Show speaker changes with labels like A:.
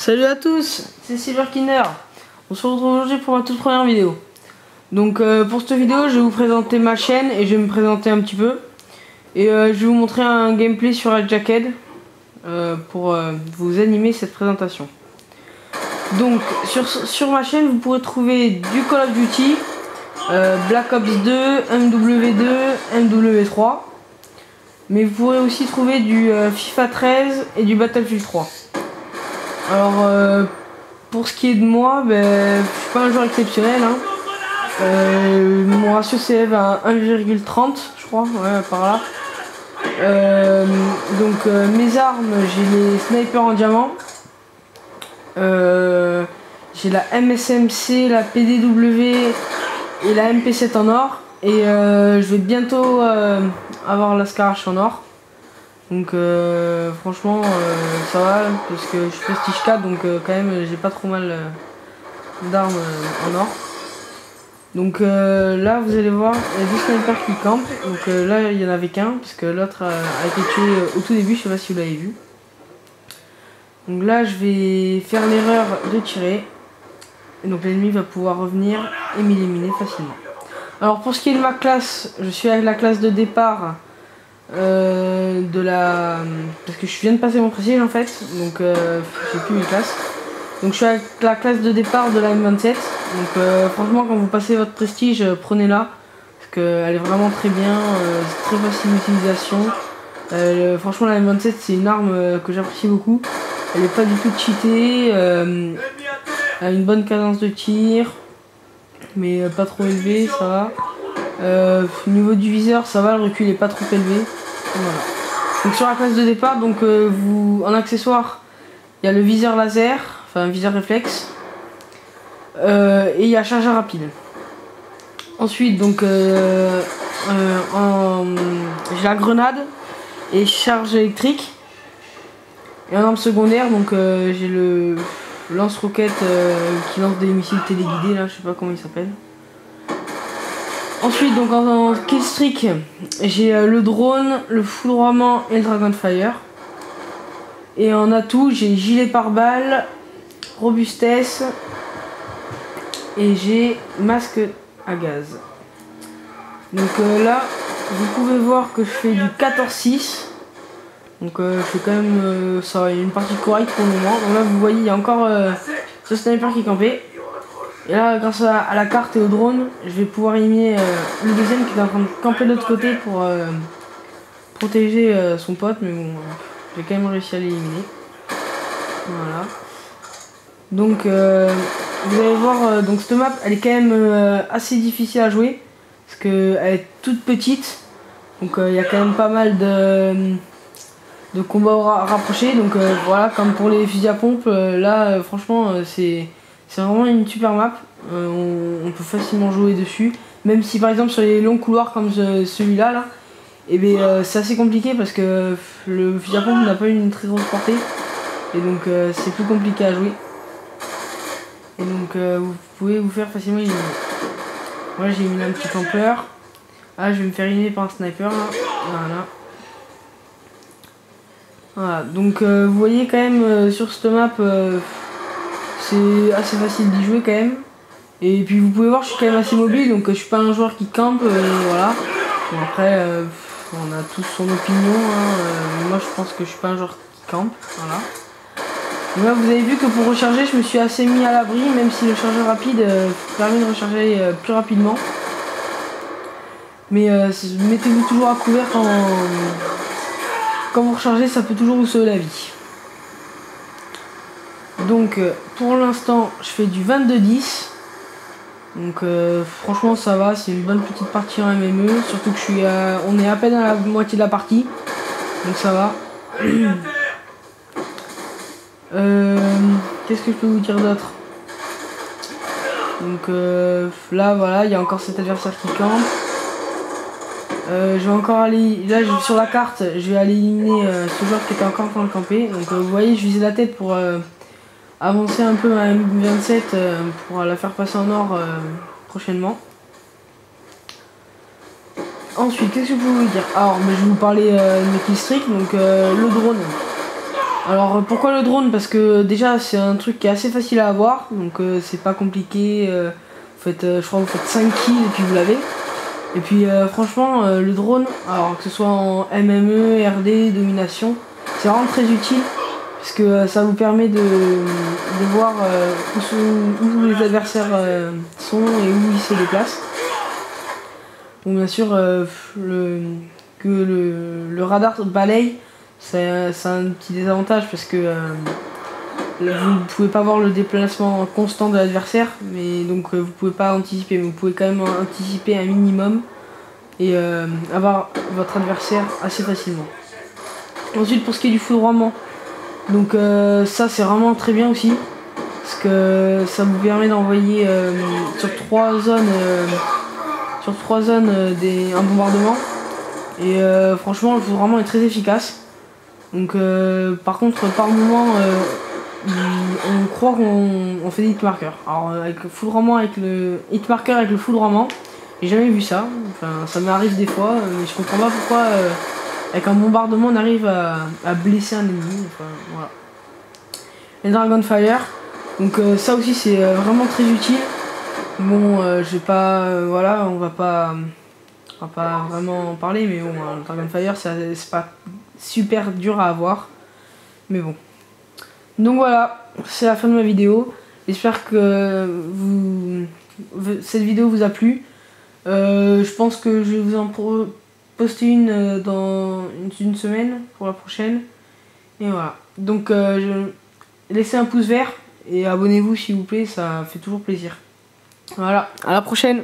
A: Salut à tous, c'est Silverkiner. On se retrouve aujourd'hui pour ma toute première vidéo. Donc pour cette vidéo, je vais vous présenter ma chaîne et je vais me présenter un petit peu. Et je vais vous montrer un gameplay sur Jacked pour vous animer cette présentation. Donc sur ma chaîne, vous pourrez trouver du Call of Duty, Black Ops 2, MW2, MW3. Mais vous pourrez aussi trouver du FIFA 13 et du Battlefield 3. Alors pour ce qui est de moi, je suis pas un joueur exceptionnel. Mon ratio s'élève à 1,30 je crois, ouais, par là. Mes armes, j'ai les snipers en diamant. J'ai la MSMC, la PDW et la MP7 en or. Et je vais bientôt avoir la Scarache en or. Donc franchement ça va parce que je suis prestige 4, donc quand même j'ai pas trop mal d'armes en or. Donc là vous allez voir, il y a deux snipers qui campent. Donc là il y en avait qu'un parce que l'autre a été tué au tout début, je sais pas si vous l'avez vu. Donc là je vais faire l'erreur de tirer. Et donc l'ennemi va pouvoir revenir et m'éliminer facilement. Alors pour ce qui est de ma classe, je suis avec la classe de départ parce que je viens de passer mon prestige en fait, donc j'ai plus mes classes. Donc je suis avec la classe de départ de la M27. Donc franchement quand vous passez votre prestige, prenez-la parce qu'elle est vraiment très bien, c'est très facile d'utilisation. Franchement la M27 c'est une arme que j'apprécie beaucoup. Elle est pas du tout cheatée, elle a une bonne cadence de tir mais pas trop élevée, ça va. Au niveau du viseur ça va, le recul est pas trop élevé. Voilà. Donc sur la classe de départ, donc en accessoire, il y a le viseur laser, enfin un viseur réflexe, et il y a chargeur rapide. Ensuite donc j'ai la grenade et charge électrique. Et en arme secondaire, donc j'ai le lance-roquette qui lance des missiles téléguidés là, je sais pas comment il s'appelle. Ensuite donc en killstreak, j'ai le drone, le foudroiement et le dragonfire. Et en atout j'ai gilet pare-balles, robustesse et j'ai masque à gaz. Donc là vous pouvez voir que je fais du 14-6. Donc je fais quand même ça, il y a une partie correcte pour le moment. Donc là vous voyez il y a encore ce sniper qui est campé. Et là grâce à la carte et au drone, je vais pouvoir éliminer le deuxième qui est en train de camper de l'autre côté pour protéger son pote. Mais bon, j'ai quand même réussi à l'éliminer. Voilà. Donc vous allez voir, donc cette map elle est quand même assez difficile à jouer. Parce qu'elle est toute petite. Donc il y a quand même pas mal de combats rapprochés. Donc voilà, comme pour les fusils à pompe, là franchement c'est vraiment une super map. On peut facilement jouer dessus. Même si par exemple sur les longs couloirs comme celui-là, là, c'est assez compliqué parce que le fusil à pompe n'a pas une très grosse portée. Et donc c'est plus compliqué à jouer. Et donc vous pouvez vous faire facilement éliminer. Voilà, j'ai mis un petit campeur. Ah, je vais me faire éliminer par un sniper là. Voilà. Voilà, donc vous voyez quand même sur cette map c'est assez facile d'y jouer quand même. Et puis vous pouvez voir je suis quand même assez mobile, donc je suis pas un joueur qui campe, voilà. Bon, après on a tous son opinion, moi je pense que je suis pas un joueur qui campe, voilà. Donc là vous avez vu que pour recharger je me suis assez mis à l'abri, même si le chargeur rapide permet de recharger plus rapidement. Mais mettez-vous toujours à couvert quand vous rechargez, ça peut toujours vous sauver la vie. Donc pour l'instant je fais du 22-10. Donc franchement ça va, c'est une bonne petite partie en MME. Surtout que on est à peine à la moitié de la partie. Donc ça va. Qu'est-ce que je peux vous dire d'autre? Donc là voilà, il y a encore cet adversaire qui campe. Je vais encore aller, là sur la carte, je vais aller éliminer ce joueur qui était encore en train de camper. Donc vous voyez, je visais la tête pour avancer un peu ma M27 pour la faire passer en or prochainement. Ensuite, qu'est-ce que je peux vous dire? Alors, je vais vous parler de mes killstreaks. Donc le drone. Alors pourquoi le drone? Parce que déjà c'est un truc qui est assez facile à avoir, donc c'est pas compliqué. Vous faites, je crois que vous faites 5 kills et puis vous l'avez. Et puis franchement le drone, alors que ce soit en MME, RD, domination, c'est vraiment très utile. Parce que ça vous permet de voir où les adversaires sont et où ils se déplacent. Donc bien sûr que le radar balaye, c'est un petit désavantage parce que vous ne pouvez pas voir le déplacement constant de l'adversaire, mais donc vous pouvez pas anticiper, mais vous pouvez quand même anticiper un minimum et avoir votre adversaire assez facilement. Ensuite pour ce qui est du foudroiement, donc ça c'est vraiment très bien aussi, parce que ça vous permet d'envoyer sur 3 zones, un bombardement. Et franchement le foudroiement est très efficace. Donc par contre par moment on croit qu'on fait des hitmarkers. Alors avec le foudroiement, avec le hitmarker avec le foudroiement, j'ai jamais vu ça. Enfin ça m'arrive des fois, mais je comprends pas pourquoi avec un bombardement on arrive à blesser un ennemi. Enfin voilà. Et Dragonfire, donc ça aussi c'est vraiment très utile. Bon j'ai pas voilà, on va pas vraiment en parler, mais bon le Dragonfire c'est pas super dur à avoir, mais bon. Donc voilà, c'est la fin de ma vidéo. J'espère que cette vidéo vous a plu. Je pense que je vais vous en poster une dans une semaine pour la prochaine. Et voilà. Donc laissez un pouce vert et abonnez-vous s'il vous plaît, ça fait toujours plaisir. Voilà, à la prochaine.